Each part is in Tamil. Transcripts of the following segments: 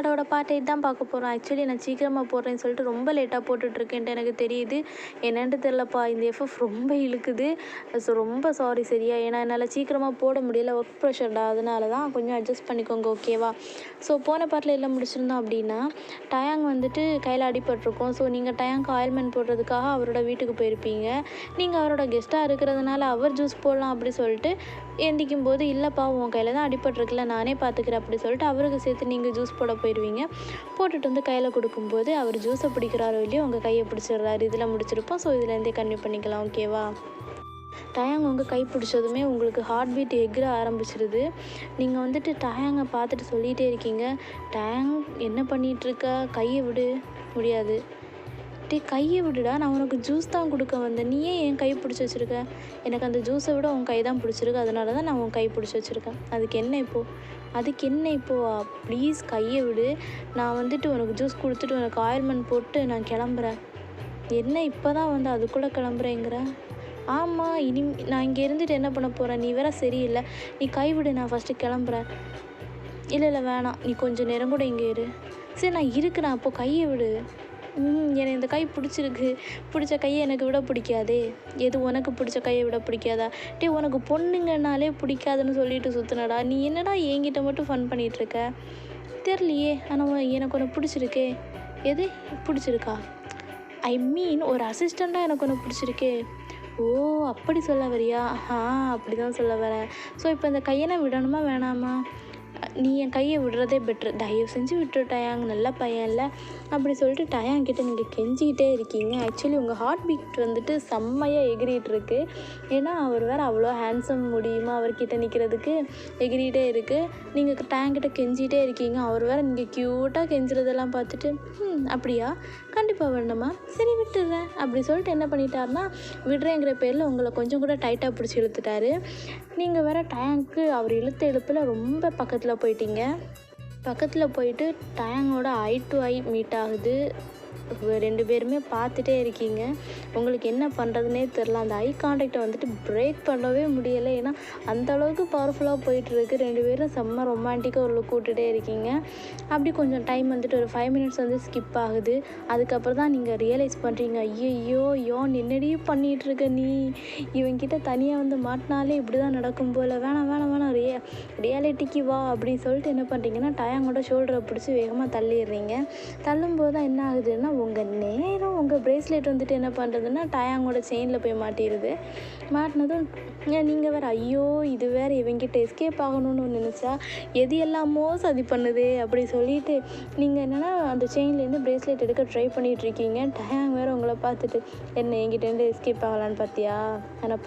ஷேடோட பார்ட் 8 தான் பார்க்க போகிறோம். ஆக்சுவலி நான் சீக்கிரமாக போடுறேன்னு சொல்லிட்டு ரொம்ப லேட்டாக போட்டுட்ருக்கேன்ட்டு எனக்கு தெரியுது. என்னென்ட்டு தெரிலப்பா, இந்த எஃப்எஃப் ரொம்ப இழுக்குது. ஸோ ரொம்ப சாரி சரியா. ஏன்னா என்னால் சீக்கிரமாக போட முடியல, ஒர்க் ப்ரெஷர்டா, அதனால தான் கொஞ்சம் அட்ஜஸ்ட் பண்ணிக்கோங்க ஓகேவா. ஸோ போன பார்ட்டில் எல்லாம் முடிச்சிருந்தோம் அப்படின்னா, டயாங் வந்துட்டு கையில் அடிபட்டிருக்கும். ஸோ நீங்கள் டயாங்க்கு ஆயில்மெண்ட் போடுறதுக்காக அவரோட வீட்டுக்கு போயிருப்பீங்க. நீங்கள் அவரோட கெஸ்ட்டாக இருக்கிறதுனால அவர் ஜூஸ் போடலாம் அப்படி சொல்லிட்டு எந்திக்கும் போது, இல்லைப்பா உன் கையில் தான் அடிபட்டிருக்குல்ல, நானே பார்த்துக்கிறேன் அப்படி சொல்லிட்டு அவருக்கு சேர்த்து நீங்கள் ஜூஸ் போட போயிடுவீங்க. போட்டுட்டு வந்து கையில் கொடுக்கும்போது அவர் ஜூஸை பிடிக்கிறாரோ இல்லையோ உங்கள் கையை பிடிச்சிடுறாரு. இதில் முடிச்சிருப்போம். ஸோ இதுலேருந்தே கன்டினியூ பண்ணிக்கலாம் ஓகேவா. டயாங் உங்கள் கை பிடிச்சதுமே உங்களுக்கு ஹார்ட் பீட் எகிற ஆரம்பிச்சிருது. நீங்கள் வந்துட்டு டயாங்கை பார்த்துட்டு சொல்லிகிட்டே இருக்கீங்க, டயாங் என்ன பண்ணிகிட்ருக்க, கையை விடு. முடியாது. கையை விடுடா, நான் உனக்கு ஜூஸ் தான் கொடுக்க வந்தேன், நீ ஏன் என் கை பிடிச்சி வச்சுருக்க. எனக்கு அந்த ஜூஸை விட உன் கை தான் பிடிச்சிருக்கு, அதனால தான் நான் உன் கை பிடிச்சி வச்சுருக்கேன். அதுக்கு என்ன இப்போவா, ப்ளீஸ் கையை விடு. நான் வந்துட்டு உனக்கு ஜூஸ் கொடுத்துட்டு உனக்கு ஆயில்மெண்ட் போட்டு நான் கிளம்புறேன். என்ன இப்போ தான் வந்து அதுக்குள்ளே கிளம்புறேங்கிற. ஆமாம், நான் இங்கே இருந்துட்டு என்ன பண்ண போகிறேன், நீ வேற சரியில்லை. நீ கை விடு, நான் ஃபஸ்ட்டு கிளம்புறேன். இல்லை வேணாம், நீ கொஞ்சம் நேரம் கூட இங்கே இரு. சரி நான் இருக்கிறேன், அப்போது கையை விடு. எனக்கு இந்த கை பிடிச்சிருக்கு, பிடிச்ச கையை எனக்கு விட பிடிக்காதே. எது உனக்கு பிடிச்ச கையை விட பிடிக்காதா. உனக்கு பொண்ணுங்கனாலே பிடிக்காதுன்னு சொல்லிட்டு சுற்றுனடா, நீ என்னடா என்கிட்ட மட்டும் ஃபன் பண்ணிகிட்ருக்க. தெரியலையே, ஆனால் எனக்கு ஒன்று பிடிச்சிருக்கே. எது பிடிச்சிருக்கா? ஐ மீன் ஒரு அசிஸ்டண்ட்டாக எனக்கு ஒன்று பிடிச்சிருக்கே. ஓ அப்படி சொல்ல வரியா? அப்படி தான் சொல்ல வரேன். ஸோ இப்போ இந்த கையை நான் விடணுமா வேணாமா? நீ என் கையை விடுறதே பெட்ரு, தயவு செஞ்சு விட்டுரு டயாங், நல்ல பையன் இல்லை அப்படி சொல்லிட்டு டயாங்கிட்ட நீங்கள் கெஞ்சிக்கிட்டே இருக்கீங்க. ஆக்சுவலி உங்கள் ஹார்ட் பீட் வந்துட்டு செம்மையாக எகிரிகிட்டு இருக்கு. ஏன்னா அவர் வேறு அவ்வளோ ஹேண்ட்ஸம் முடியுமா அவர்கிட்ட நிற்கிறதுக்கு, எகிரிகிட்டே இருக்குது. நீங்கள் டயாங்கிட்ட கெஞ்சிகிட்டே இருக்கீங்க. அவர் வேறு நீங்கள் க்யூட்டாக கெஞ்சுறதெல்லாம் பார்த்துட்டு அப்படியா, கண்டிப்பாக வேணுமா, சரி விட்டுடுறேன் அப்படி சொல்லிட்டு என்ன பண்ணிட்டாருன்னா, விடுறேங்கிற பேரில் உங்களை கொஞ்சம் கூட டைட்டாக பிடிச்சி இழுத்துட்டாரு. நீங்கள் வேறு டயாங்க்கு அவர் இழுப்பில் ரொம்ப பக்கத்தில் போயிட்டீங்க. பக்கத்தில் போயிட்டு டயாங்கோட ஐ டு ஐ மீட் ஆகுது. 2 பேருமே பார்த்துட்டே இருக்கீங்க. உங்களுக்கு என்ன பண்ணுறதுனே தெரில. அந்த ஐ கான்டாக்டை வந்துட்டு பிரேக் பண்ணவே முடியலை. ஏன்னா அந்தளவுக்கு பவர்ஃபுல்லாக போயிட்டுருக்கு. 2 பேரும் செம்ம ரொமான்டிக்காக ஒரு லுக் விட்டுட்டே இருக்கீங்க. அப்படி கொஞ்சம் டைம் வந்துட்டு ஒரு 5 மினிட்ஸ் வந்து ஸ்கிப் ஆகுது. அதுக்கப்புறம் தான் நீங்கள் ரியலைஸ் பண்ணுறீங்க, ஐயோ யோன் என்னடி பண்ணிகிட்ருக்க நீ, இவங்கிட்ட தனியாக வந்து மாட்டினாலே இப்படி தான் நடக்கும் போல், வேணாம் ரியாலிட்டிக்கு வா அப்படின்னு சொல்லிட்டு என்ன பண்ணுறீங்கன்னா, டயாங்கோட ஷோல்டரை பிடிச்சி வேகமாக தள்ளிடுறீங்க. தள்ளும்போது தான் என்ன ஆகுதுன்னா, உங்கள் பிரேஸ்லெட் வந்துட்டு என்ன பண்ணுறதுன்னா டயாங்கோட செயினில் போய் மாட்டிடுது. மாட்டினதும் நீங்கள் வேறு ஐயோ இது வேறு இவங்கிட்ட எஸ்கேப் ஆகணும்னு நினச்சா எது எல்லாமோ சதி பண்ணுது அப்படி சொல்லிட்டு நீங்கள் என்னென்னா அந்த செயின்லேருந்து பிரேஸ்லெட் எடுக்க ட்ரை பண்ணிகிட்ருக்கீங்க. டயாங் வேறு உங்களை பார்த்துட்டு, என்ன என்கிட்டேருந்து எஸ்கேப் ஆகலான்னு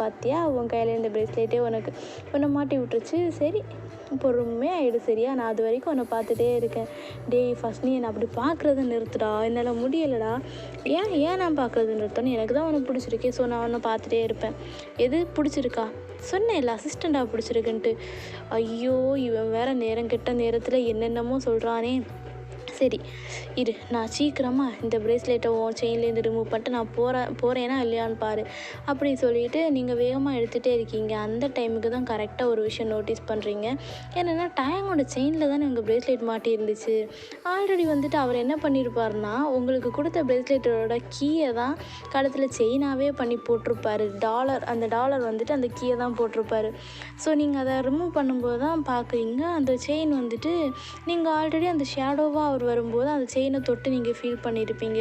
பார்த்தியா, உன் கையில் இந்த பிரேஸ்லெட்டே உன்னை மாட்டி விட்டுருச்சு. சரி பொறுமையாக ஆகிடு சரியா, நான் அது வரைக்கும் உன்னை பார்த்துட்டே இருக்கேன். ஃபஸ்ட் நீ என்னை அப்படி பார்க்குறத நிறுத்துடா, என்னால் முடியலைடா. ஏன் நான் பார்க்குறது நிறுத்தணும், எனக்கு தான் உனக்கு பிடிச்சிருக்கே. ஸோ நான் உன்னை பார்த்துட்டே இருப்பேன். எது பிடிச்சிருக்கா, சொன்னேன் இல்லை அசிஸ்டண்ட்டாக பிடிச்சிருக்குன்ட்டு. ஐயோ இவன் வேறு கெட்ட நேரத்தில் என்னென்னமோ சொல்கிறானே. சரி இரு, நான் சீக்கிரமாக இந்த பிரேஸ்லெட்டை செயின்லேருந்து ரிமூவ் பண்ணிட்டு நான் போகிறேன்னா இல்லையான்னு பாரு அப்படி சொல்லிவிட்டு நீங்கள் வேகமாக எடுத்துகிட்டே இருக்கீங்க. அந்த டைமுக்கு தான் கரெக்டாக ஒரு விஷயம் நோட்டீஸ் பண்ணுறீங்க. என்னென்னா டயாங்கோட செயினில் தானே உங்கள் பிரேஸ்லெட் மாட்டியிருந்துச்சு. ஆல்ரெடி வந்துட்டு அவர் என்ன பண்ணியிருப்பாருன்னா, உங்களுக்கு கொடுத்த பிரேஸ்லெட்டோட கீயை தான் கழுத்தில் செயினாகவே பண்ணி போட்டிருப்பாரு. அந்த டாலர் வந்துட்டு அந்த கீயை தான் போட்டிருப்பாரு. ஸோ நீங்கள் அதை ரிமூவ் பண்ணும்போது தான் பார்க்குறீங்க, அந்த செயின் வந்துட்டு நீங்கள் ஆல்ரெடி அந்த ஷேடோவாக அவர் வரும்போது அந்த செயினை தொட்டு நீங்கள் ஃபீல் பண்ணியிருப்பீங்க.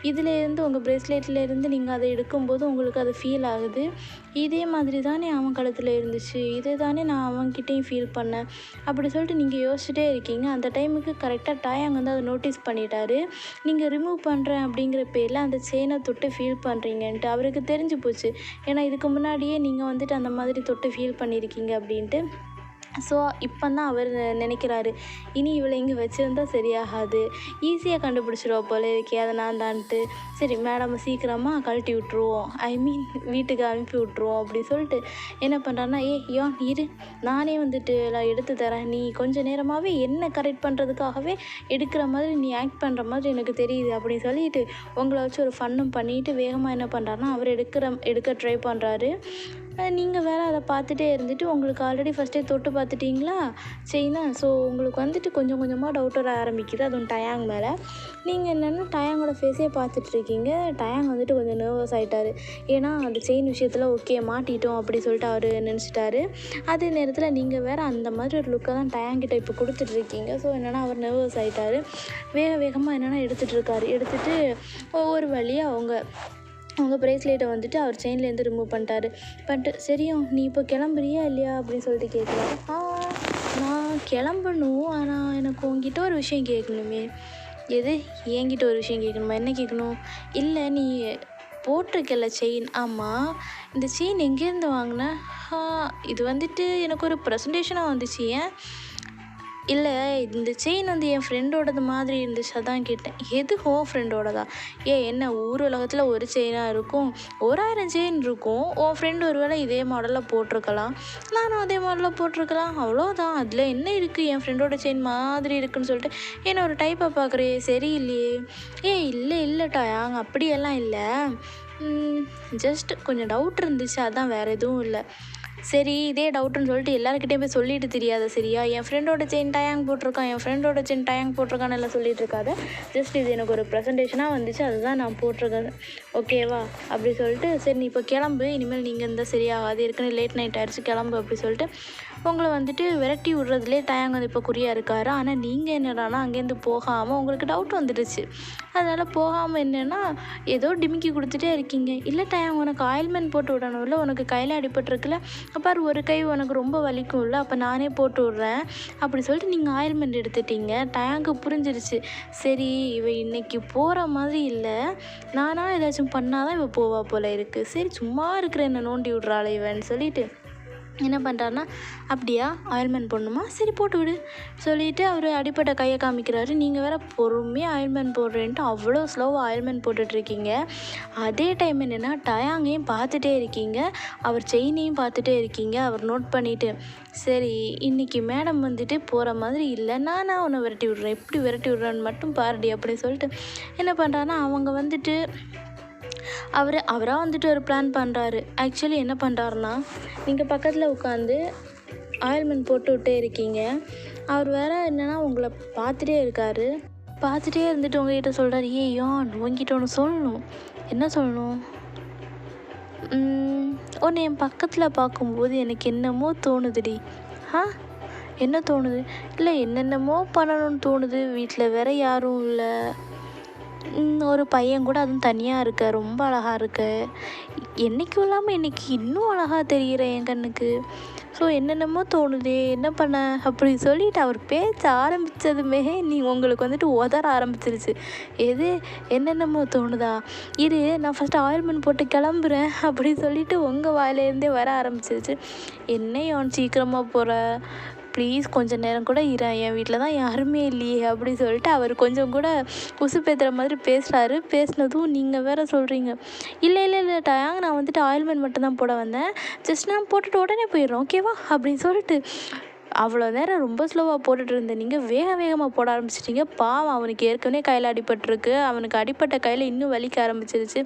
இதிலேருந்து உங்கள் பிரேஸ்லெட்லேருந்து நீங்கள் அதை எடுக்கும்போது உங்களுக்கு அது ஃபீல் ஆகுது. இதே மாதிரி தானே அவன் கழுத்தில் இருந்துச்சு, இதே தானே நான் அவன்கிட்டையும் ஃபீல் பண்ணேன் அப்படி சொல்லிட்டு நீங்கள் யோசிச்சுட்டே இருக்கீங்க. அந்த டைமுக்கு கரெக்டாக டயாங் வந்து அதை நோட்டீஸ் பண்ணிட்டாரு. நீங்கள் ரிமூவ் பண்ணுறேன் அப்படிங்கிற பேரில் அந்த செயினை தொட்டு ஃபீல் பண்ணுறீங்கன்ட்டு அவருக்கு தெரிஞ்சு போச்சு. ஏன்னா இதுக்கு முன்னாடியே நீங்கள் வந்துட்டு அந்த மாதிரி தொட்டு ஃபீல் பண்ணியிருக்கீங்க அப்படின்ட்டு. ஸோ இப்போ தான் அவர் நினைக்கிறாரு, இனி இவளை இங்கே வச்சுருந்தா சரியாகாது, ஈஸியாக கண்டுபிடிச்சிருவா போல இருக்கே, அதை நான் தான்ட்டு. சரி மேடம் சீக்கிரமாக கழட்டி விட்ருவோம், வீட்டுக்கு அனுப்பி விட்ருவோம் அப்படி சொல்லிட்டு என்ன பண்ணுறாருன்னா, யோன் இரு, நானே வந்துட்டு நான் எடுத்து தரேன், நீ கொஞ்சம் நேரமாகவே என்ன கரெக்ட் பண்ணுறதுக்காகவே எடுக்கிற மாதிரி நீ ஆக்ட் பண்ணுற மாதிரி எனக்கு தெரியுது அப்படின்னு சொல்லிட்டு உங்களை வச்சு ஒரு ஃபன்னும் பண்ணிவிட்டு வேகமாக என்ன பண்ணுறாருன்னா அவர் எடுக்க ட்ரை பண்ணுறாரு. நீங்கள் வேறு அதை பார்த்துட்டே இருந்துட்டு உங்களுக்கு ஆல்ரெடி ஃபஸ்ட்டே தொட்டு பார்த்துட்டிங்களா செயினா. ஸோ உங்களுக்கு வந்துட்டு கொஞ்சம் கொஞ்சமாக டவுட் வர ஆரம்பிக்குது, அதுவும் டயாங் மேலே. நீங்கள் என்னென்னா டயாங்கோட ஃபேஸே பார்த்துட்ருக்கீங்க. டயாங் வந்துட்டு கொஞ்சம் நர்வஸ் ஆகிட்டார். ஏன்னா அந்த செயின் விஷயத்தில் ஓகே மாட்டிட்டோம் அப்படி சொல்லிட்டு அவர் நினச்சிட்டாரு. அதே நேரத்தில் நீங்கள் வேறு அந்த மாதிரி ஒரு லுக்கை தான் டயாங்கிட்ட இப்போ கொடுத்துட்ருக்கீங்க. ஸோ என்னென்னா அவர் நர்வஸ் ஆகிட்டார். வேகமாக என்னென்னா எடுத்துகிட்டு ஒரு வழியாக அவங்க ப்ரேஸ்லெட்டை வந்துட்டு அவர் செயின்லேருந்து ரிமூவ் பண்ணிட்டு சரியும் நீ இப்போ கிளம்புறியா இல்லையா அப்படின்னு சொல்லிட்டு கேட்குறாரு. நான் கிளம்பணும், ஆனால் எனக்கு உங்ககிட்ட ஒரு விஷயம் கேட்கணுமே. எது? என்கிட்ட ஒரு விஷயம் கேட்கணுமா? என்ன கேட்கணும்? இல்லை, நீ போட்டிருக்கல செயின். ஆமாம், இந்த செயின் எங்கேருந்து வாங்கின? இது வந்துட்டு எனக்கு ஒரு ப்ரெசன்டேஷனாக வந்துச்சு. ஏன்? இல்லை, இந்த செயின் வந்து என் ஃப்ரெண்டோடது மாதிரி இருந்துச்சு, அதான் கேட்டேன். எது உன் ஃப்ரெண்டோடதா? என்ன ஊர் உலகத்தில் ஒரு செயினாக இருக்கும்? 1000 செயின் இருக்கும். உன் ஃப்ரெண்டு ஒரு வேளை இதே மாடலில் போட்டிருக்கலாம், நானும் அதே மாடலில் போட்டிருக்கலாம், அவ்வளோதான். அதில் என்ன இருக்குது? என் ஃப்ரெண்டோட செயின் மாதிரி இருக்குன்னு சொல்லிட்டு என்ன ஒரு டைப்பாக பார்க்குறே, சரி இல்லையே. இல்லை டயாங், அப்படியெல்லாம் இல்லை. ஜஸ்ட் கொஞ்சம் டவுட் இருந்துச்சு, அதான், வேறு எதுவும் இல்லை. சரி, இதே டவுட்டுன்னு சொல்லிட்டு எல்லாருக்கிட்டேயும் போய் சொல்லிட்டு தெரியாத சரியா? என் ஃப்ரெண்டோட செயின் டயாங் போட்டிருக்கான்னு எல்லாம் சொல்லிட்டு இருக்காத. ஜஸ்ட் இது எனக்கு ஒரு ப்ரெசன்டேஷனாக வந்துச்சு, அதுதான் நான் போட்டிருக்கேன், ஓகேவா? அப்படி சொல்லிட்டு சரி நீ இப்போ கிளம்பு, இனிமேல் நீங்கள் இருந்தால் சரியாகாது, ஏற்கனவே லேட் நைட் ஆகிடுச்சு, கிளம்பு அப்படி சொல்லிட்டு உங்களை வந்துட்டு விரட்டி விட்றதுலே டயாங் வந்து இப்போ குறியாக இருக்காரு. ஆனால் நீங்கள் என்னடானா அங்கேருந்து போகாமல் உங்களுக்கு டவுட் வந்துடுச்சு. அதனால் போகாமல் என்னென்னா ஏதோ டிமிக்கி கொடுத்துட்டே இருக்கீங்க. இல்லை டயாங், உனக்கு ஆயில்மெண்ட் போட்டு விடணும்ல, உனக்கு கையில் அடிபட்டுருக்குல்ல, அப்பாரு ஒரு கை உனக்கு ரொம்ப வலிக்கும்ல, அப்போ நானே போட்டு விட்றேன் அப்படி சொல்லிட்டு நீங்கள் ஆயில்மெண்ட் எடுத்துட்டீங்க. டயாங்க்கு புரிஞ்சிருச்சு, சரி இவ இன்னைக்கு போகிற மாதிரி இல்லை, நானாக ஏதாச்சும் பண்ணாதான் இவ போவா போல இருக்குது, சரி சும்மா இருக்கிற என்ன நோண்டி விட்றாள் இவன்னு சொல்லிட்டு என்ன பண்ணுறாருனா, அப்படியா ஆயில்மெண்ட் போடணுமா, சரி போட்டு விடு சொல்லிவிட்டு அவர் அடிப்பட்ட கையை காமிக்கிறாரு. நீங்கள் வேறு பொறுமையாக ஆயில்மெண்ட் போடுறேன்ட்டு அவ்வளோ ஸ்லோவாக ஆயில்மெண்ட் போட்டுட்ருக்கீங்க. அதே டைம் என்னென்னா டயாங்கையும் பார்த்துட்டே இருக்கீங்க, அவர் செயினையும் பார்த்துட்டே இருக்கீங்க. அவர் நோட் பண்ணிவிட்டு சரி இன்றைக்கி மேடம் வந்துட்டு போகிற மாதிரி இல்லை, நான் உன்னை விரட்டி விட்றேன், எப்படி விரட்டி விட்றேன்னு மட்டும் பாருடி அப்படின்னு சொல்லிட்டு என்ன பண்ணுறாருனா அவங்க வந்துட்டு அவராக வந்துட்டு ஒரு பிளான் பண்ணுறாரு. ஆக்சுவலி என்ன பண்ணுறாருனா, நீங்கள் பக்கத்தில் உட்காந்து ஆயில்மெண்ட் போட்டு விட்டே இருக்கீங்க. அவர் வேறு என்னென்னா உங்களை பார்த்துட்டே இருக்கார். பார்த்துட்டே இருந்துட்டு உங்ககிட்ட சொல்கிறார், யான் உங்ககிட்ட ஒன்று சொல்லணும். என்ன சொல்லணும்? ஒன்று என் பக்கத்தில் பார்க்கும்போது எனக்கு என்னமோ தோணுதுடி. என்ன தோணுது? இல்லை, என்னென்னமோ பண்ணணும்னு தோணுது. வீட்டில் வேறு யாரும் இல்லை, ஒரு பையன் கூட அதுவும் தனியாக இருக்க, ரொம்ப அழகாக இருக்க, என்றைக்கும் இல்லாமல் இன்றைக்கி இன்னும் அழகாக தெரிகிற என் கண்ணுக்கு. ஸோ என்னென்னமோ தோணுதே, என்ன பண்ண அப்படி சொல்லிவிட்டு அவர் பேச ஆரம்பித்ததுமே உங்களுக்கு வந்துட்டு உதற ஆரம்பிச்சிருச்சு. எது? என்னென்னமோ தோணுதா? இது நான் ஃபஸ்ட்டு ஆயில்மெண்ட் போட்டு கிளம்புறேன் அப்படின்னு சொல்லிட்டு உங்கள் வாயிலேருந்தே வர ஆரம்பிச்சிருச்சு. என்ன யான் சீக்கிரமாக போகிற, ப்ளீஸ் கொஞ்சம் நேரம் கூட இறேன், என் வீட்டில் தான் யாருமே இல்லையே அப்படின்னு சொல்லிட்டு அவர் கொஞ்சம் கூட உசுப்பேத்துற மாதிரி பேசுகிறாரு. பேசினதும் நீங்கள் வேறு சொல்கிறீங்க, இல்லை டயாங், நான் வந்துட்டு ஆயில்மெண்ட் மட்டும்தான் போட வந்தேன், ஜஸ்ட் நான் போட்டுட்டு உடனே போயிடுறோம், ஓகேவா அப்படின்னு சொல்லிட்டு அவ்வளோ நேரம் ரொம்ப ஸ்லோவாக போட்டுட்டு இருந்தேன், நீங்கள் வேகமாக போட ஆரம்பிச்சிட்டிங்க. பாவம், அவனுக்கு ஏற்கனவே கையில் அடிபட்டுருக்கு, அவனுக்கு அடிப்பட்ட கையில் இன்னும் வலிக்க ஆரம்பிச்சிருச்சு.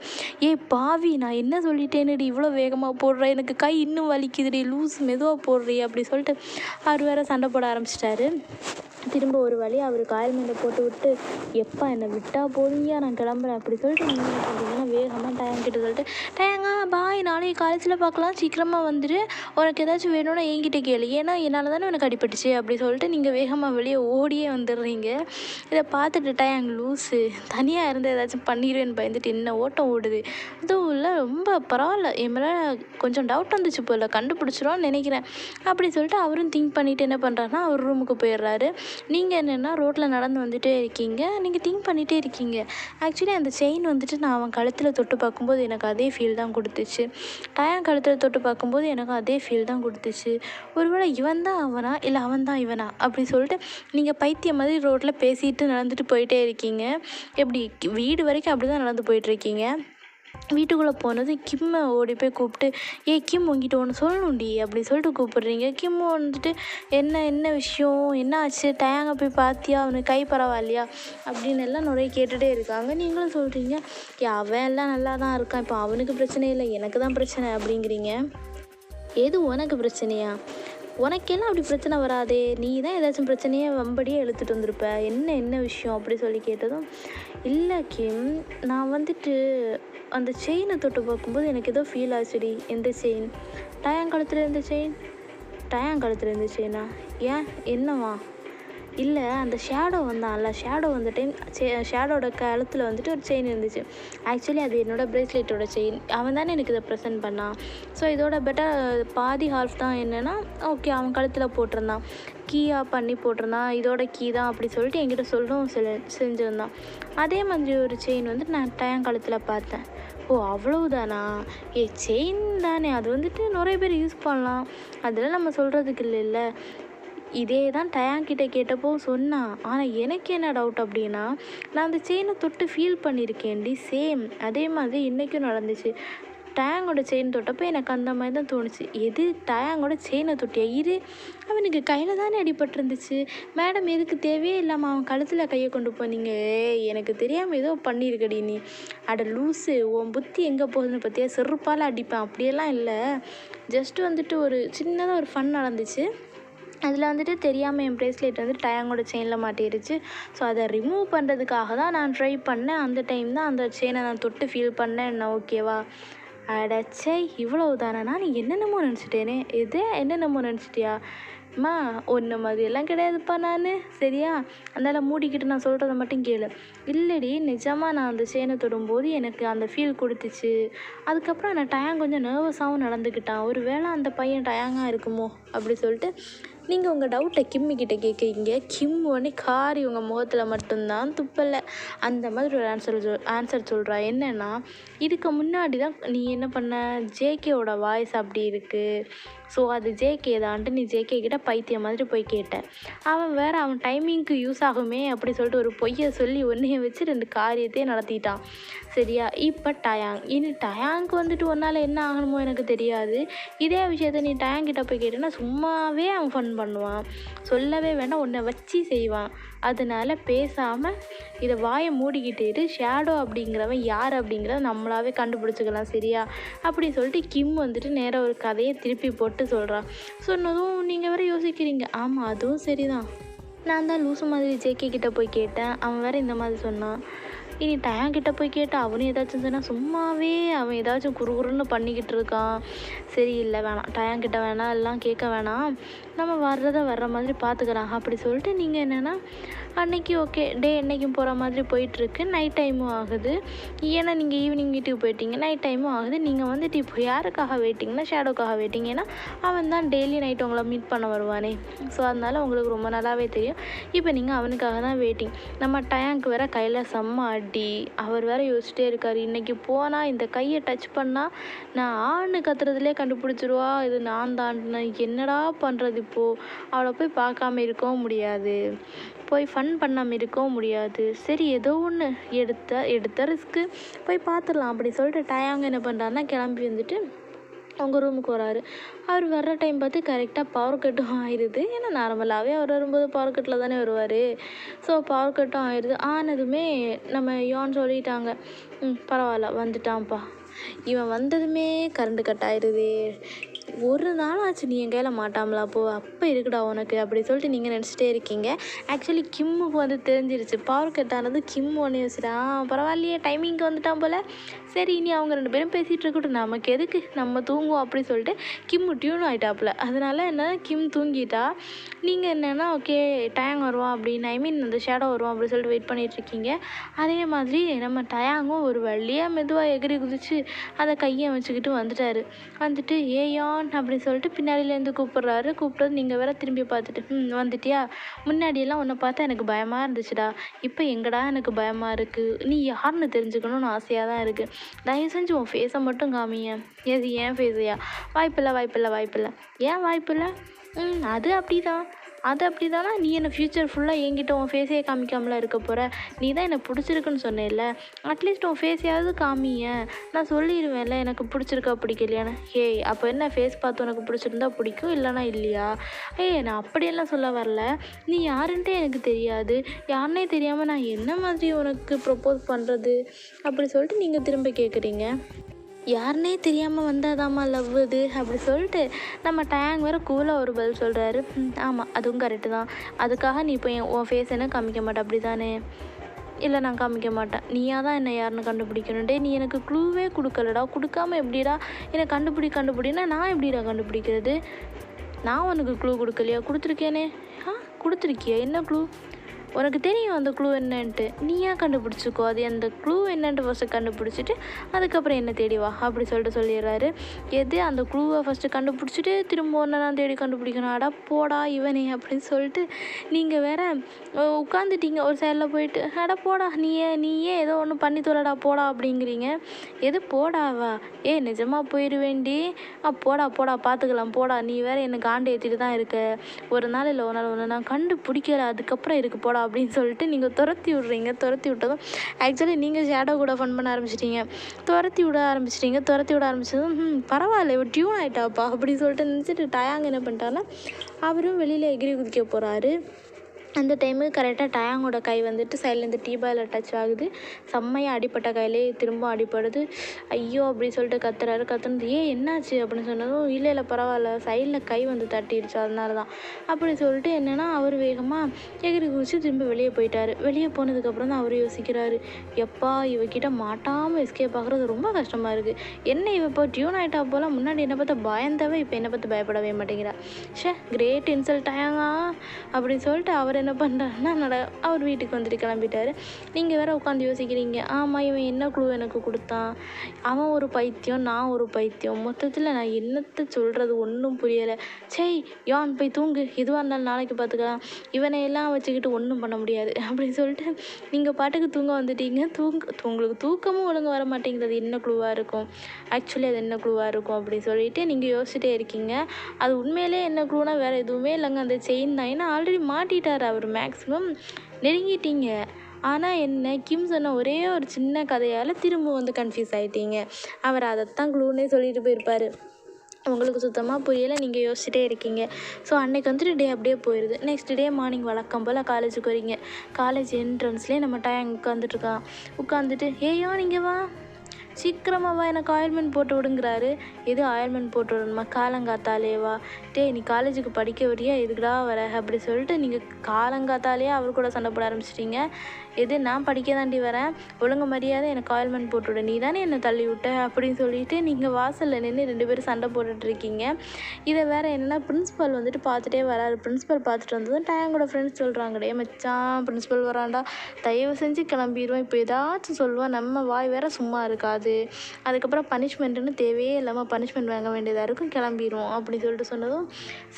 பாவி, நான் என்ன சொல்லிட்டேன்னுடி இவ்வளோ வேகமாக போடுறேன், எனக்கு கை இன்னும் வலிக்குதுடி, லூஸ் மெதுவாக போடுறீ அப்படி சொல்லிட்டு அவர் வேறு சண்டை போட ஆரம்பிச்சிட்டாரு. திரும்ப ஒரு வழி அவருக்கு ஆயில்மெண்ட்டை போட்டு விட்டு, எப்பா என்னை விட்டால் போதுங்கயா, நான் கிளம்புறேன் அப்படி சொல்லிட்டு நீங்கள் என்ன பண்ணுறீங்கன்னா வேகமாக டயாங் கிட்ட சொல்லிட்டு, டயாங்கா பாய், நாளைக்கு காலேஜில் பார்க்கலாம், சீக்கிரமாக வந்துட்டு உனக்கு ஏதாச்சும் வேணும்னா என்கிட்ட கேளு, ஏன்னா என்னால் தானே எனக்கு அடிபட்டுச்சு அப்படி சொல்லிட்டு நீங்கள் வேகமாக வெளியே ஓடியே வந்துடுறீங்க. இதை பார்த்துட்டு டயாங், லூஸு, தனியாக இருந்து ஏதாச்சும் பண்ணிடுவேன்னு பயந்துட்டு என்ன ஓட்டம் ஓடுது, அதுவும் இல்லை ரொம்ப பரவாயில்ல, என் மேலே கொஞ்சம் டவுட் வந்துச்சு போல், கண்டுபிடிச்சிருவான்னு நினைக்கிறேன் அப்படி சொல்லிட்டு அவரும் திங்க் பண்ணிவிட்டு என்ன பண்ணுறாருனா அவர் ரூமுக்கு போயிடுறாரு. நீங்கள் என்னென்னா ரோட்டில் நடந்து வந்துகிட்டே இருக்கீங்க, நீங்கள் திங்க் பண்ணிகிட்டே இருக்கீங்க. ஆக்சுவலி அந்த செயின் வந்துட்டு நான் அவன் கழுத்தில் தொட்டு பார்க்கும்போது எனக்கு அதே ஃபீல் தான் கொடுத்துச்சு, டயாங் கழுத்தில் தொட்டு பார்க்கும்போது எனக்கு அதே ஃபீல் தான் கொடுத்துச்சு. ஒருவேளை இவன் தான் அவனா, இல்லை அவன் தான் இவனா அப்படி சொல்லிட்டு நீங்கள் பைத்தியம் மாதிரி ரோட்டில் பேசிட்டு நடந்துட்டு போயிட்டே இருக்கீங்க. எப்படி வீடு வரைக்கும் அப்படி தான் நடந்து போயிட்டுருக்கீங்க. வீட்டுக்குள்ளே போனது கிம்மை ஓடி போய் கூப்பிட்டு, கிம் உங்ககிட்ட ஒன்று சொல்லணும்டி அப்படி சொல்லிட்டு கூப்பிட்றீங்க. கிம் வந்துட்டு என்ன விஷயம், என்ன ஆச்சு, டயாங்கை போய் பார்த்தியா, அவனுக்கு கை பரவாயில்லையா அப்படின்னு எல்லாம் நிறைய கேட்டுகிட்டே இருக்காங்க. நீங்களும் சொல்கிறீங்க, அவன் எல்லாம் நல்லா தான் இருக்கான், இப்போ அவனுக்கு பிரச்சனை இல்லை, எனக்கு தான் பிரச்சனை அப்படிங்கிறீங்க. எது உனக்கு பிரச்சனையா? உனக்கெல்லாம் அப்படி பிரச்சனை வராதே, நீ தான் ஏதாச்சும் பிரச்சனையை வம்படியே இழுத்துட்டு வந்திருப்ப, என்ன விஷயம் அப்படி சொல்லி கேட்டதும், இல்லை கிம், நான் வந்துட்டு அந்த செயினை தொட்டு பார்க்கும்போது எனக்கு ஏதோ ஃபீல் ஆச்சுடி. எந்த செயின்? டயாங்கழுத்தில் இருந்த செயின். டயாங்கழுத்தில் இருந்த செயினா? ஏன், என்னவா? இல்லை, அந்த ஷேடோ வந்தான்ல, ஷேடோ வந்த டைம் ஷேடோட கழுத்தில் வந்துட்டு ஒரு செயின் இருந்துச்சு. ஆக்சுவலி அது என்னோடய ப்ரேஸ்லெட்டோட செயின். அவன் தானே எனக்கு இதை ப்ரெசென்ட் பண்ணான். ஸோ இதோட பெட்டர் பாதி ஹால்ஃப் தான் என்னென்னா, ஓகே அவன் கழுத்தில் போட்டிருந்தான், கீயாக பண்ணி போட்டிருந்தான், இதோட கீ தான் அப்படி சொல்லிட்டு என்கிட்ட சொல்லவும் செஞ்சுருந்தான். அதே மாதிரி ஒரு செயின் வந்து நான் டயாங்கழுத்தில் பார்த்தேன். ஓ அவ்வளவுதானா? செயின் தானே, அது வந்துட்டு நிறைய பேர் யூஸ் பண்ணலாம், அதில் நம்ம சொல்கிறதுக்கு இல்லைல்ல. இதே தான் டயாங்கிட்ட கேட்டப்போ சொன்னான். ஆனால் எனக்கு என்ன டவுட் அப்படின்னா, நான் அந்த செயினை தொட்டு ஃபீல் பண்ணியிருக்கேன்டி, சேம் அதே மாதிரி இன்றைக்கும் நடந்துச்சு. டயாங்கோட செயின் தொட்டப்போ எனக்கு அந்த மாதிரி தான் தோணுச்சு. எது, டயாங்கோட செயினை தொட்டியா? இரு, அவனுக்கு கையில் தானே அடிபட்டிருந்துச்சு. மேடம் எதுக்கு தேவையே இல்லாமல் அவன் கழுத்தில் கையை கொண்டு போனீங்க? எனக்கு தெரியாமல் ஏதோ பண்ணியிருக்கடி நீ. அட லூஸு, உன் புத்தி எங்கே போகுதுன்னு பார்த்தியா? செருப்பால் அடிப்பேன். அப்படியெல்லாம் இல்லை, ஜஸ்ட் வந்துட்டு ஒரு சின்னதாக ஒரு ஃபன் நடந்துச்சு. அதில் வந்துட்டு தெரியாமல் என் ப்ரேஸ்லெட் வந்து டயாங்கோட செயினில் மாட்டிடுச்சு. ஸோ அதை ரிமூவ் பண்ணுறதுக்காக தான் நான் ட்ரை பண்ணேன். அந்த டைம் தான் அந்த செயினை நான் தொட்டு ஃபீல் பண்ணேன். என்ன ஓகேவா? அடச்சே, இவ்வளவு தானா? நீ என்னென்னமோ நினச்சிட்டேனே. எது என்னென்னமோ நினச்சிட்டியா? அம்மா ஒன்று மாதிரியெல்லாம் கிடையாதுப்பா நான், சரியா? அதனால் மூடிக்கிட்டு நான் சொல்கிறத மட்டும் கேளு. இல்லடி, நிஜமாக நான் அந்த செயினை தொடும்போது எனக்கு அந்த ஃபீல் கொடுத்துச்சு. அதுக்கப்புறம் நான் டயாங் கொஞ்சம் நர்வஸாகவும் நடந்துக்கிட்டான். ஒரு வேளை அந்த பையன் டயாங்காக இருக்குமோ அப்படி சொல்லிட்டு நீங்கள் உங்கள் டவுட்டை கிம்மிக்கிட்ட கேட்குறீங்க. கிம் உடனே காரி உங்கள் முகத்தில் மட்டும்தான் துப்பலை. அந்த மாதிரி ஒரு ஆன்சர் சொல்கிறா. என்னென்னா, இதுக்கு முன்னாடி தான் நீ என்ன பண்ண, ஜேகேவோட வாய்ஸ் அப்படி இருக்குது, ஸோ அது ஜேகே தான்ட்டு நீ ஜேகே கிட்ட பைத்தியம் மாதிரி போய் கேட்டேன். அவன் வேறு அவன் டைமிங்க்கு யூஸ் ஆகுமே அப்படி சொல்லிட்டு ஒரு பொய்யை சொல்லி ஒன்றைய வச்சு 2 காரியத்தையும் நடத்திட்டான், சரியா? இப்போ டயாங், இனி டயாங்க்கு வந்துட்டு ஒன்றால் என்ன ஆகணுமோ எனக்கு தெரியாது. இதே விஷயத்த நீ டயாங்கிட்ட போய் கேட்டேன்னா சும்மாவே அவன் ஃபன் பண்ணுவான், சொல்லவே வேண்டாம், உன்னை வச்சு செய்வான். அதனால் பேசாமல் இதை வாயை மூடிக்கிட்டு ஷேடோ அப்படிங்கிறவன் யார் அப்படிங்கிறத நம்மளாவே கண்டுபிடிச்சிக்கலாம், சரியா? அப்படி சொல்லிட்டு கிம் வந்துட்டு நேராக ஒரு கதையை திருப்பி போட்டு சொல்கிறான். சொன்னதும் நீங்கள் வேறு யோசிக்கிறீங்க, ஆமாம் அதுவும் சரிதான், நான் தான் லூசு மாதிரி ஜேகே கிட்டே போய் கேட்டேன், அவன் வேறு இந்த மாதிரி சொன்னான். இனி டயாங்கிட்ட போய் கேட்டால் அவனும் ஏதாச்சும் சொன்னால் சும்மாவே அவன் ஏதாச்சும் குறுகுறுன்னு பண்ணிக்கிட்டு இருக்கான். சரி, இல்லை வேணாம், டயாங்கிட்ட வேணாம், எல்லாம் கேட்க வேணாம், நம்ம வர்ற மாதிரி பார்த்துக்கலாம் அப்படி சொல்லிட்டு நீங்கள் என்னென்னா அன்றைக்கி ஓகே டே என்றைக்கும் போகிற மாதிரி போயிட்டுருக்கு. நைட் டைமும் ஆகுது, ஏன்னா நீங்கள் ஈவினிங் வீட்டுக்கு போயிட்டீங்க, நைட் டைமும் ஆகுது. நீங்கள் வந்துட்டு இப்போ யாருக்காக வெயிட்டிங்கன்னா ஷேடோக்காக வெயிட்டிங், ஏன்னா அவன் தான் டெய்லி நைட் உங்களை மீட் பண்ண வருவானே. ஸோ அதனால் உங்களுக்கு ரொம்ப நல்லாவே தெரியும். இப்போ நீங்கள் அவனுக்காக தான் வெயிட்டிங். நம்ம டயாங்க்கு வேறு கையில் செம்ம அடி. அவர் வேறு யோசிச்சிட்டே இருக்கார், இன்றைக்கி போனால் இந்த கையை டச் பண்ணால் நான் ஆண் கத்துறதுலே கண்டுபிடிச்சிருவா இது நான் தான், என்னடா பண்ணுறது இப்போது? அவளை போய் பார்க்காம இருக்கவும் முடியாது, போய் ஃபன் பண்ணாமல் இருக்கவும் முடியாது. சரி, ஏதோ ஒன்று எடுத்த ரிஸ்க்கு, போய் பார்த்துடலாம் அப்படி சொல்லிட்டு டயாங்க என்ன பண்ணுறாருன்னா கிளம்பி வந்துட்டு அவங்க ரூமுக்கு வராரு. அவர் வர்ற டைம் பார்த்து கரெக்டாக பவர் கட்டும் ஆயிடுது. ஏன்னா நார்மலாகவே அவர் வரும்போது பவர் கட்டில் தானே வருவார். ஸோ பவர் கட்டும் ஆயிடுது. ஆனதுமே நம்ம யோன் சொல்லிட்டாங்க, பரவாயில்ல வந்துட்டான்ப்பா. இவன் வந்ததுமே கரண்ட் கட் ஆயிடுது. ஒரு நாள் ஆச்சு நீ என் கையில் மாட்டாமலா அப்போ இருக்குடா உனக்கு அப்படி சொல்லிட்டு நீங்கள் நினச்சிட்டே இருக்கீங்க. ஆக்சுவலி கிம்முக்கு வந்து தெரிஞ்சிருச்சு பவர் கட் ஆனது. கிம் ஒன்று யோசிச்சிட்டான், பரவாயில்லையே டைமிங்க்கு வந்துட்டான் போல், சரி இனி அவங்க 2 பேரும் பேசிகிட்டு இருக்கட்டும், நமக்கு எதுக்கு, நம்ம தூங்குவோம் அப்படி சொல்லிட்டு கிம் டியூன் ஆகிட்டாப்புல. அதனால என்ன, கிம் தூங்கிட்டா. நீங்கள் என்னென்னா ஓகே டயாங் வருவான் அப்படின்னு, அந்த ஷேடோ வருவான் அப்படின்னு சொல்லிட்டு வெயிட் பண்ணிகிட்ருக்கீங்க. அதே மாதிரி நம்ம டயாங்கும் ஒரு வழியாக மெதுவாக எகிரி குதிச்சு அந்த கையை வச்சுக்கிட்டு வந்துட்டார். வந்துட்டு ஏயான் அப்படி சொல்லிட்டு பின்னாடியிலேருந்து கூப்பிட்றாரு. கூப்பிட்டது நீங்கள் வேற திரும்பி பார்த்துட்டு வந்துட்டியா, முன்னாடியெல்லாம் உன்னை பார்த்தா எனக்கு பயமாக இருந்துச்சுடா, இப்போ எங்கடா எனக்கு பயமாக இருக்குது, நீ யாருன்னு தெரிஞ்சுக்கணும்னு ஆசையாக தான் இருக்குது, தயவு செஞ்சு உன் ஃபேஸை மட்டும் காமிங்க. எது ஏன் ஃபேஸையா? வாய்ப்பில்லை. ஏன் வாய்ப்பில்லை? அது அப்படி தானா? நீ என்ன ஃப்யூச்சர் ஃபுல்லாக என்கிட்ட உன் ஃபேஸையே காமிக்காமலாம் இருக்க போகிற? நீ தான் என்னை பிடிச்சிருக்குன்னு சொன்னேல்ல, அட்லீஸ்ட் உன் ஃபேஸையாவது காமிய, நான் சொல்லிடுவேன்ல எனக்கு பிடிச்சிருக்கா பிடிக்கலையான்னு. அப்போ என்ன ஃபேஸ் பார்த்து உனக்கு பிடிச்சிருந்தா பிடிக்கும், இல்லைனா இல்லையா? நான் அப்படியெல்லாம் சொல்ல வரல, நீ யாருன்ட்டே எனக்கு தெரியாது, யாருன்னே தெரியாமல் நான் என்ன மாதிரி உனக்கு ப்ரப்போஸ் பண்ணுறது அப்படி சொல்லிட்டு நீங்கள் திரும்ப கேட்குறீங்க. யாருனே தெரியாமல் வந்தாதாம்மா லவ் இது அப்படி சொல்லிட்டு நம்ம டேங் வேறு கூலாக ஒரு பதில் சொல்கிறாரு. ஆமாம் அதுவும் கரெக்டு தான். அதுக்காக நீ இப்போ உன் ஃபேஸ் என்ன காமிக்க மாட்டே அப்படி தானே? இல்லை நான் காமிக்க மாட்டேன். நீயா தான் என்னை யாருன்னு கண்டுபிடிக்கணும். நீ எனக்கு க்ளூவே கொடுக்கலடா. கொடுக்காம எப்படிடா என்னை கண்டுபிடின்னா நான் எப்படிடா கண்டுபிடிக்கிறது? நான் உனக்கு க்ளூ கொடுக்கலையா? கொடுத்துருக்கேனே. கொடுத்துருக்கியா? என்ன க்ளூ? உனக்கு தெரியும் அந்த க்ளூ என்னன்ட்டு. நீயா கண்டுபிடிச்சிக்கோ. அது அந்த க்ளூ என்னன்ட்டு ஃபஸ்ட்டு கண்டுபிடிச்சிட்டு அதுக்கப்புறம் என்ன தேடி வா அப்படி சொல்லிடுறாரு. எது அந்த க்ளூவை ஃபஸ்ட்டு கண்டுபிடிச்சிட்டு திரும்ப ஒன்று நான் தேடி கண்டுபிடிக்கணும். அடா போடா இவனே அப்படின்னு சொல்லிட்டு நீங்கள் வேற உட்காந்துட்டீங்க ஒரு சைடில் போயிட்டு. அடா போடா நீயே ஏதோ ஒன்று பண்ணி தொலைடா போடா அப்படிங்கிறீங்க. எது போடாவா? நிஜமாக போயிடுவேண்டி. போடா பார்த்துக்கலாம் போடா. நீ வேற என்னை காண்டு ஏற்றிட்டு தான் இருக்க. ஒரு நாள் இல்லை ஒரு நாள் ஒன்று நான் கண்டுபிடிக்கல அதுக்கப்புறம் இருக்கு போடா அப்படின்னு சொல்லிட்டு நீங்கள் துரத்தி விட்டதும் ஆக்சுவலி நீங்கள் ஷேடோ கூட ஃபன் பண்ண ஆரம்பிச்சிட்டீங்க. துரத்தி விட ஆரம்பிச்சதும் பரவாயில்ல இவ டியூன் ஆகிட்டாப்பா அப்படின்னு சொல்லிட்டு நினச்சிட்டு டயாங் என்ன பண்ணிட்டாருன்னா அவரும் வெளியில் எகிரி குதிக்க போகிறாரு. அந்த டைமு கரெக்டாக டயாங்கோட கை வந்துட்டு சைட்லேருந்து டீபாயில் டச் ஆகுது. செம்மையாக அடிப்பட்ட கையிலே திரும்ப அடிப்படுது. ஐயோ அப்படின்னு சொல்லிட்டு கத்துனது என்னாச்சு அப்படின்னு சொன்னதும் இல்லை பரவாயில்ல சைடில் கை வந்து தட்டிடுச்சு அதனால தான் அப்படி சொல்லிட்டு என்னென்னா அவர் வேகமாக எகிரி குதிச்சு திரும்ப வெளியே போயிட்டார். வெளியே போனதுக்கப்புறம் தான் அவர் யோசிக்கிறாரு, எப்பா இவகிட்ட மாட்டாமல் எஸ்கேப் பார்க்குறது ரொம்ப கஷ்டமாக இருக்குது. என்ன இவ இப்போ டியூன் ஆகிட்டா போல். முன்னாடி என்னை பார்த்து பயந்தவ இப்போ என்னை பார்த்து பயப்படவே மாட்டேங்கிறா. கிரேட் இன்சல்ட் ஆயாங்க அப்படின்னு சொல்லிட்டு அவர் என்ன பண்ணுறாருன்னா அவர் வீட்டுக்கு வந்துட்டு கிளம்பிட்டார். நீங்கள் வேற உட்காந்து யோசிக்கிறீங்க, ஆமாம் இவன் என்ன க்ளூ எனக்கு கொடுத்தான்? அவன் ஒரு பைத்தியம், நான் ஒரு பைத்தியம். மொத்தத்தில் நான் என்னத்தை சொல்கிறது ஒன்றும் புரியலை. யான் போய் தூங்கு, எதுவாக இருந்தாலும் நாளைக்கு பார்த்துக்கலாம். இவனை எல்லாம் வச்சுக்கிட்டு ஒன்றும் பண்ண முடியாது அப்படின்னு சொல்லிட்டு நீங்கள் பாட்டுக்கு தூங்க வந்துட்டீங்க. உங்களுக்கு தூக்கமும் ஒழுங்கு வர மாட்டேங்கிறது. என்ன க்ளூவாக இருக்கும்? ஆக்சுவலி அது என்ன க்ளூவாக இருக்கும் அப்படின்னு சொல்லிட்டு நீங்கள் யோசிச்சுட்டே இருக்கீங்க. அது உண்மையிலே என்ன க்ளூனா வேறு எதுவுமே இல்லைங்க, அந்த செயின் தான். ஏன்னா ஆல்ரெடி மாட்டிட்டார் அவர். மேக்ஸிமம் நெருங்கிட்டீங்க. ஆனால் என்ன கிம் சொன்ன ஒரே ஒரு சின்ன கதையால் திரும்ப வந்து கன்ஃபியூஸ் ஆகிட்டீங்க. அவர் அதைத்தான் க்ளூன்னே சொல்லிட்டு போயிருப்பார். உங்களுக்கு சுத்தமாக புரியலை, நீங்கள் யோசிச்சுட்டே இருக்கீங்க. ஸோ அன்றைக்கி வந்துட்டு டே அப்படியே போயிடுது. நெக்ஸ்ட் டே மார்னிங் வழக்கம் போல் காலேஜுக்கு வரீங்க. காலேஜ் என்ட்ரன்ஸ்லேயே நம்ம டைம் உட்காந்துட்டு ஏயோ நீங்கள் வா சீக்கிரமாவா எனக்கு ஆயில்மெண்ட் போட்டு விடுங்கிறாரு. எது ஆயில்மெண்ட் போட்டு விடணுமா? காலங்காத்தாலேவா? நீ காலேஜுக்கு படிக்க வரியா? எதுக்குடா வர அப்படி சொல்லிட்டு நீங்கள் காலங்காத்தாலேயே அவர் கூட சண்டை போட ஆரம்பிச்சிட்டிங்க. எது நான் படிக்க தாண்டி வரேன், ஒழுங்கு மரியாதை எனக்கு ஆயில்மெண்ட் போட்டு விட, நீ தானே என்னை தள்ளி விட்ட அப்படின்னு சொல்லிட்டு நீங்கள் வாசலில் நின்று 2 பேரும் சண்டை போட்டுட்ருக்கீங்க. இதை வேறு என்னென்னா பிரின்ஸிபல் வந்துட்டு பார்த்துட்டே வராரு. பிரின்ஸிபல் பார்த்துட்டு வந்ததும் டேங்கோட ஃப்ரெண்ட்ஸ் சொல்கிறாங்கடே மச்சான் பிரின்ஸிபல் வராண்டா, தயவு செஞ்சு கிளம்பிடுவோம். இப்போ ஏதாச்சும் சொல்லுவாள், நம்ம வாய் வேற சும்மா இருக்காது. அதுக்கப்புறம் பனிஷ்மெண்ட்டுன்னு தேவையே இல்லாமல் பனிஷ்மெண்ட் வாங்க வேண்டியதாக இருக்கும், கிளம்பிடுவோம் அப்படின்னு சொல்லிட்டு சொன்னதும்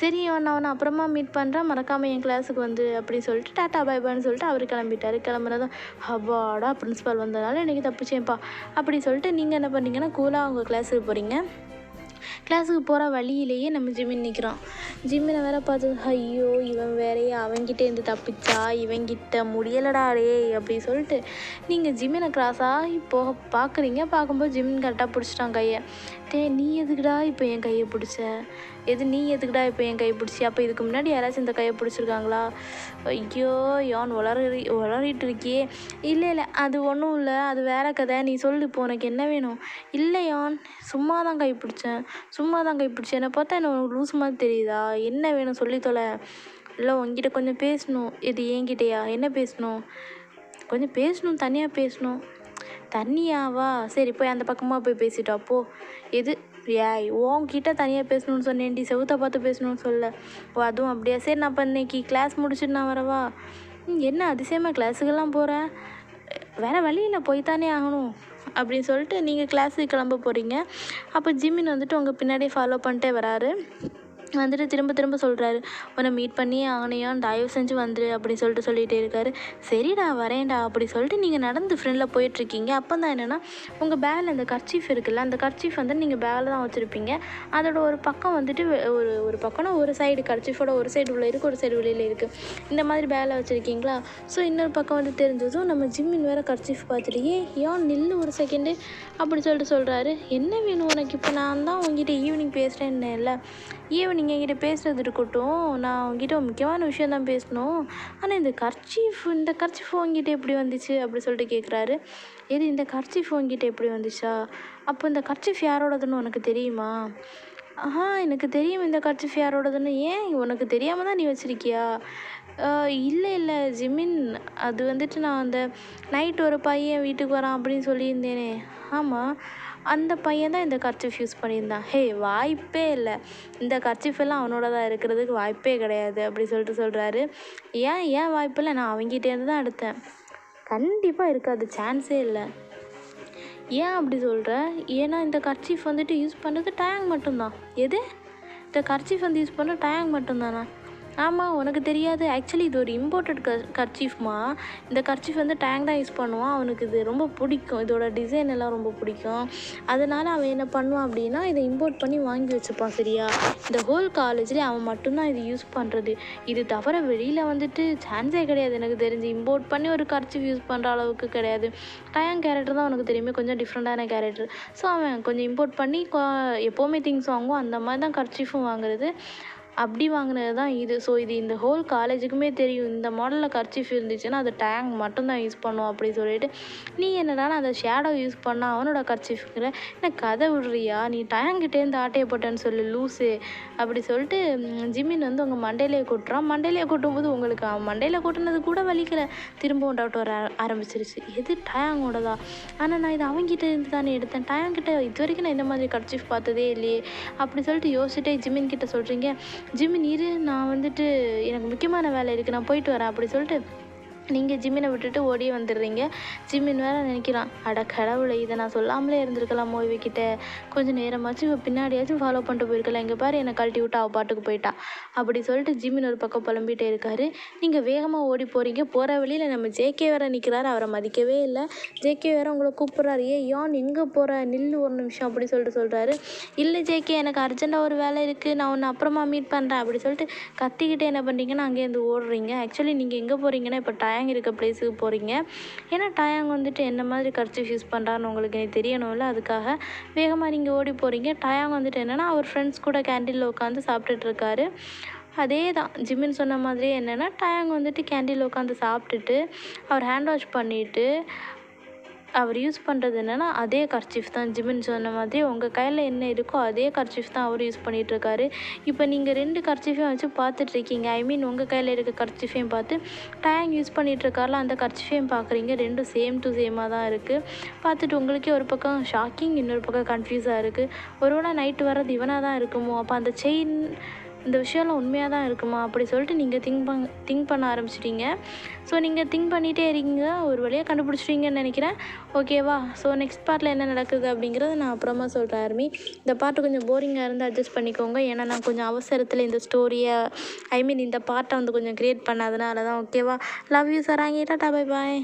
சரி நான் அவனை அப்புறமா மீட் பண்ணுறேன், மறக்காமல் என் கிளாஸுக்கு வந்து அப்படின்னு சொல்லிட்டு டாட்டா பாய்பான்னு சொல்லிட்டு அவர் கிளம்பிட்டார். கிளம்புனதும் அப்பாடா பிரின்ஸிபால் வந்ததுனால இன்றைக்கி தப்பிச்சேன்ப்பா அப்படி சொல்லிட்டு நீங்கள் என்ன பண்ணீங்கன்னா கூலாக அவங்க கிளாஸுக்கு போகிறீங்க. கிளாஸுக்கு போகிற வழியிலேயே நம்ம ஜிமின் நிற்கிறான். ஜிம்மினை வேற பார்த்து ஐயோ இவன் வேறையே அவன்கிட்ட இருந்து தப்பிச்சா இவன்கிட்ட முடியலடா டே அப்படி சொல்லிட்டு நீங்கள் ஜிம்மினை கிராஸாக போக பார்க்குறீங்க. பார்க்கும்போது ஜிமின் கரெக்டாக பிடிச்சிட்டான் கையை. நீ எதுக்குடா இப்போ என் கையை பிடிச்ச? நீ எதுக்குடா இப்போ என் கையை பிடிச்சி? அப்போ இதுக்கு முன்னாடி யாராச்சும் இந்த கையை பிடிச்சிருக்காங்களா? ஐயோ யான் வளரிட்டு இருக்கியே. இல்லை அது ஒன்றும் இல்லை, அது வேற கதை, நீ சொல்லு இப்போ உனக்கு என்ன வேணும்? இல்லை யான் சும்மா தான் கை பிடிச்சேன். என்னை பார்த்தா என்ன உனக்கு லூஸ் மாதிரி தெரியுதா? என்ன வேணும் சொல்லி தொலை. இல்லை உங்ககிட்ட கொஞ்சம் பேசணும். இது என்கிட்டயா? என்ன பேசணும்? கொஞ்சம் பேசணும், தனியாக பேசணும். தனியாவா? சரி போய் அந்த பக்கமாக போய் பேசிட்டா போ. உன்கிட்ட தனியாக பேசணும்னு சொன்னேன்டி, செவுத்தை பார்த்து பேசணும்னு சொல்ல. அதுவும் அப்படியா? சரி நான் இப்போ இன்னைக்கு கிளாஸ் முடிச்சுட்டு நான் வரவா? என்ன அதிசயமாக கிளாஸுக்கெல்லாம் போகிறேன், வேறு வழியில் போய்த்தானே ஆகணும் அப்படின்னு சொல்லிட்டு நீங்கள் கிளாஸுக்கு கிளம்ப போகிறீங்க. அப்போ ஜிம்மின் வந்துட்டு உங்கள் பின்னாடியே ஃபாலோ பண்ணிட்டே வராரு. வந்துட்டு திரும்ப சொல்கிறாரு, உன்னை மீட் பண்ணி ஆகணையான் தயவு செஞ்சு வந்துரு அப்படின்னு சொல்லிகிட்டே இருக்காரு. சரிடா வரேன்டா அப்படி சொல்லிட்டு நீங்கள் நடந்து ஃப்ரெண்டில் போயிட்டுருக்கீங்க. அப்போ தான் என்னென்னா உங்கள் பேக்கில் அந்த கர்ச்சீஃப் இருக்குல்ல, அந்த கர்ச்சீஃப் வந்து நீங்கள் பேக்கில் தான் வச்சுருப்பீங்க. அதோட ஒரு பக்கம் வந்துட்டு ஒரு பக்கம்னா ஒரு சைடு கர்ச்சீஃபோட ஒரு சைடு உள்ள இருக்குது, ஒரு சைடு வெளியில் இருக்குது. இந்த மாதிரி பேக்கில் வச்சுருக்கீங்களா? ஸோ இன்னொரு பக்கம் வந்து தெரிஞ்சதும் நம்ம ஜிம்மின் வேறு கர்ச்சீஃப் பார்த்துட்டு ஏன் நில்லு ஒரு செகண்டு அப்படி சொல்கிறாரு. என்ன வேணும் உனக்கு? இப்போ நான் தான் உங்ககிட்ட ஈவினிங் பேசுகிறேன்னு இல்லை, ஈவினிங் நீங்கள் என்கிட்ட பேசுகிறது இருக்கட்டும், நான் உங்ககிட்ட ஒரு முக்கியமான விஷயம் தான் பேசணும். ஆனால் இந்த கர்ச்சீஃப் உங்ககிட்ட எப்படி வந்துச்சு அப்படி சொல்லிட்டு கேட்குறாரு. எது இந்த கர்ச்சீஃப் உங்ககிட்ட எப்படி வந்துச்சா? அப்போ இந்த கர்ச்சீஃப் யாரோடதுன்னு உனக்கு தெரியுமா? எனக்கு தெரியும் இந்த கர்ச்சீஃப் யாரோடதுன்னு. ஏன் உனக்கு தெரியாமல் தான் நீ வச்சுருக்கியா? இல்லை இல்லை ஜிமின், அது வந்துட்டு நான் அந்த நைட் ஒரு பையன் வீட்டுக்கு வரான் அப்படின்னு சொல்லியிருந்தேனே. ஆமாம், அந்த பையன் தான் இந்த கர்ச்சீஃப் யூஸ் பண்ணியிருந்தான். ஹே, வாய்ப்பே இல்லை, இந்த கர்ச்சீஃப் எல்லாம் அவனோட தான் இருக்கிறதுக்கு வாய்ப்பே கிடையாது அப்படி சொல்லிட்டு சொல்கிறாரு. ஏன் வாய்ப்பு இல்லை? நான் அவங்ககிட்டேருந்து தான் எடுத்தேன். கண்டிப்பாக இருக்காது, சான்ஸே இல்லை. ஏன் அப்படி சொல்கிற? ஏன்னா இந்த கர்ச்சீஃப் வந்துட்டு யூஸ் பண்ணுறது டேங் மட்டும்தான். எது? இந்த கர்ச்சீஃப் வந்து யூஸ் பண்ண டேங் மட்டும்தானா? ஆமாம், உனக்கு தெரியாது. ஆக்சுவலி இது ஒரு இம்போர்ட்டட் கர்ச்சீஃப்மா. இந்த கர்ச்சீஃப் வந்து டேங் தான் யூஸ் பண்ணுவான். அவனுக்கு இது ரொம்ப பிடிக்கும், இதோட டிசைன் எல்லாம் ரொம்ப பிடிக்கும். அதனால் அவன் என்ன பண்ணுவான் அப்படின்னா, இதை இம்போர்ட் பண்ணி வாங்கி வச்சுப்பான். சரியா? இந்த ஹோல் காலேஜ்லேயே அவன் மட்டும்தான் இது யூஸ் பண்ணுறது. இது தவிர வெளியில் வந்துட்டு சான்ஸே கிடையாது எனக்கு தெரிஞ்சு. இம்போர்ட் பண்ணி ஒரு கர்ச்சீஃப் யூஸ் பண்ணுற அளவுக்கு கிடையாது. டயாங் கேரக்டர் தான் உனக்கு தெரியுமே, கொஞ்சம் டிஃப்ரெண்ட்டான கேரக்டர். ஸோ அவன் கொஞ்சம் இம்போர்ட் பண்ணி எப்போவுமே திங்ஸ் வாங்குவான். அந்த மாதிரி தான் கர்ச்சீஃபும் வாங்குறது. அப்படி வாங்கினது தான் இது. ஸோ இது இந்த ஹோல் காலேஜுக்குமே தெரியும். இந்த மாடலில் கர்ச்சீஃப் இருந்துச்சுன்னா அது டேங் மட்டும்தான் யூஸ் பண்ணுவோம் அப்படி சொல்லிட்டு, நீ என்னடா அந்த ஷேடோ யூஸ் பண்ணால் அவனோட கர்ச்சீஃப்ங்கிற என்ன கதை விடுறியா? நீ டேங்கிட்டேருந்து ஆட்டையை போட்டேன்னு சொல்லு லூஸு அப்படி சொல்லிட்டு ஜிமின் வந்து உங்கள் மண்டையிலே கொட்டுறான். மண்டையிலே கொட்டும்போது உங்களுக்கு மண்டையில் கொட்டினது கூட வலிக்கலை, திரும்பவும் டவுட் வர ஆரம்பிச்சிருச்சு. எது டயாங்கோடதா? ஆனால் நான் இது அவங்ககிட்ட இருந்து தானே எடுத்தேன், டயாங்கிட்ட இது வரைக்கும் நான் இந்த மாதிரி கர்ச்சீஃப் பார்த்ததே இல்லையே அப்படி சொல்லிட்டு யோசிச்சுட்டே ஜிமின் கிட்ட சொல்கிறீங்க. ஜிமின் இரு, நான் வந்துட்டு எனக்கு முக்கியமான வேலை இருக்குது, நான் போயிட்டு வரேன் அப்படி சொல்லிட்டு நீங்கள் ஜிம்மினை விட்டுட்டு ஓடியே வந்துடுறீங்க. ஜிம்மின் வேறு நினைக்கிறான், அட கடவுளை, இதை நான் சொல்லாமலே இருந்திருக்கலாமோ இவக்கிட்ட. கொஞ்சம் நேரமாச்சும் இவ பின்னாடியாச்சும் ஃபாலோ பண்ணிட்டு போயிருக்கலாம். இங்கே பாரு, என்னை கழட்டி விட்டு அவள் பாட்டுக்கு போயிட்டா அப்படி சொல்லிட்டு ஜிம்மின் ஒரு பக்கம் புலம்பிகிட்டே இருக்காரு. நீங்கள் வேகமாக ஓடி போகிறீங்க. போகிற வழியில் நம்ம ஜேகே வேறு நிற்கிறாரு. அவரை மதிக்கவே இல்லை. ஜேகே வேறு உங்களை கூப்பிட்றாரு. யான் எங்கே போகிற, நில்லு ஒரு நிமிஷம் அப்படி சொல்கிறாரு. இல்லை ஜேகே, எனக்கு அர்ஜென்ட்டாக ஒரு வேலை இருக்குது, நான் ஒன்று அப்புறமா மீட் பண்ணுறேன் அப்படி சொல்லிட்டு கத்திக்கிட்டே என்ன பண்ணுறீங்கன்னா அங்கேருந்து ஓடுறீங்க. ஆக்சுவலி நீங்கள் எங்கே போகிறீங்கன்னா இப்போ டயாங் இருக்க பிளேஸுக்கு போகிறீங்க. ஏன்னா டயாங் வந்துட்டு என்ன மாதிரி கர்ச்சீஃப் யூஸ் பண்ணுறான்னு உங்களுக்கு தெரியணும்ல, அதுக்காக வேகமாக நீங்கள் ஓடி போகிறீங்க. டயாங் வந்துட்டு என்னென்னா அவர் ஃப்ரெண்ட்ஸ் கூட கேண்டீனில் உட்காந்து சாப்பிட்டுட்ருக்காரு. அதே தான் ஜிமின் சொன்ன மாதிரியே என்னென்னா டயாங் வந்துட்டு கேண்டீனில் உட்காந்து சாப்பிட்டுட்டு அவர் ஹேண்ட் வாஷ் பண்ணிவிட்டு அவர் யூஸ் பண்ணுறது என்னென்னா அதே கர்ச்சீஃப் தான். ஜிமின் சொன்ன மாதிரி உங்கள் கையில் என்ன இருக்கோ அதே கர்ச்சீஃப் தான் அவர் யூஸ் பண்ணிகிட்ருக்காரு. இப்போ நீங்கள் 2 கர்ச்சீஃபையும் வச்சு பார்த்துட்ருக்கீங்க. ஐ மீன் உங்கள் கையில் இருக்க கர்ச்சீஃபையும் பார்த்து டயாங் யூஸ் பண்ணிகிட்ருக்காருல அந்த கர்ச்சீஃபையும் பார்க்குறீங்க. 2 சேம் டு சேமாக தான் இருக்குது. பார்த்துட்டு உங்களுக்கே ஒரு பக்கம் ஷாக்கிங், இன்னொரு பக்கம் கன்ஃபியூஸாக இருக்குது. ஒருவேளை நைட்டு வர்றது இவனாக தான் இருக்குமோ, அப்போ அந்த செயின் இந்த விஷயம்லாம் உண்மையாக தான் இருக்குமா அப்படி சொல்லிட்டு நீங்கள் திங்க் பண்ண ஆரம்பிச்சிட்டிங்க. ஸோ நீங்கள் திங்க் பண்ணிகிட்டே இருக்கீங்க, ஒரு வழியாக கண்டுபிடிச்சிட்டிங்கன்னு நினைக்கிறேன். ஓகேவா? ஸோ நெக்ஸ்ட் பார்ட்டில் என்ன நடக்குது அப்படிங்கிறத நான் அப்புறமா சொல்கிறேன். ஆர்மி, இந்த பாட்டு கொஞ்சம் போரிங்காக இருந்து அட்ஜஸ்ட் பண்ணிக்கோங்க. ஏன்னா நான் கொஞ்சம் அவசரத்தில் இந்த ஸ்டோரியை இந்த பார்ட்டை வந்து கொஞ்சம் க்ரியேட் பண்ணாதனால தான். ஓகேவா? Love you Sarangi, tata, bye bye.